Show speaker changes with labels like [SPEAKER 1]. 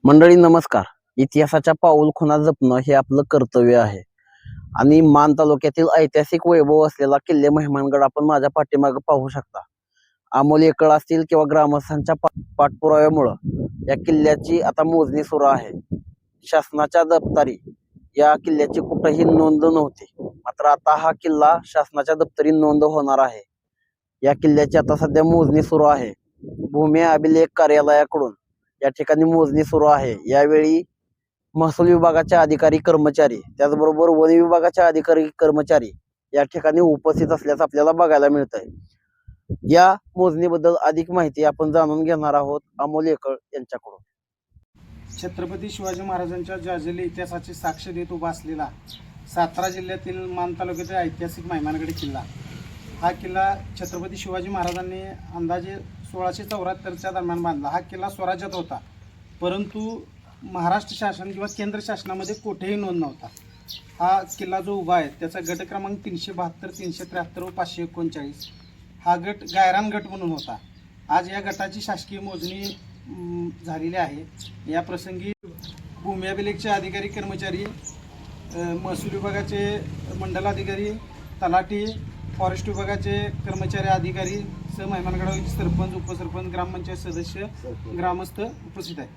[SPEAKER 1] मंडळी नमस्कार. इतिहासाच्या पाऊलखुणा जपणं हे आपलं कर्तव्य आहे आणि मान तालुक्यातील ऐतिहासिक वैभव असलेला किल्ले मेहमानगड आपण माझ्या पाठीमागे पाहू शकता. अमोल एकळ असतील किंवा ग्रामस्थांच्या पाठपुराव्यामुळं या किल्ल्याची आता मोजणी सुरू आहे. शासनाच्या दप्तरी या किल्ल्याची कुठेही नोंद नव्हती, मात्र आता हा किल्ला शासनाच्या दप्तरी नोंद होणार आहे. या किल्ल्याची आता सध्या मोजणी सुरू आहे. भूमी अभिलेख कार्यालयाकडून या ठिकाणी मोजणी सुरू आहे. यावेळी महसूल विभागाचे अधिकारी कर्मचारी त्याचबरोबर वन विभागाचे अधिकारी कर्मचारी या ठिकाणी उपस्थित असल्याचं आपल्याला बघायला मिळतंय. या मोजणीबद्दल अधिक माहिती आपण जाणून घेणार आहोत अमोल एकळ यांच्याकडून.
[SPEAKER 2] छत्रपती शिवाजी महाराजांच्या जाजली इतिहासाची साक्ष देत उभा असलेला सातारा जिल्ह्यातील मान तालुक्यातील ऐतिहासिक मेहमानगड किल्ला. हा किल्ला छत्रपती शिवाजी महाराजांनी अंदाजे 1674च्या दरम्यान बांधला. हा किल्ला स्वराज्यात होता, परंतु महाराष्ट्र शासन किंवा केंद्र शासनामध्ये कुठेही नोंद नव्हता. हा किल्ला जो उभा आहे त्याचा गट क्रमांक 372, 373 व 539. हा गट गायरान गट म्हणून होता. आज या गटाची शासकीय मोजणी झालेली आहे. या प्रसंगी भूमी अभिलेखचे अधिकारी कर्मचारी, महसूल विभागाचे मंडलाधिकारी, तलाठी, फॉरेस्ट विभागाचे कर्मचारी अधिकारी सह मेहमानगडावरील सरपंच, उपसरपंच, ग्रामपंचायत सदस्य, ग्रामस्थ उपस्थित आहेत.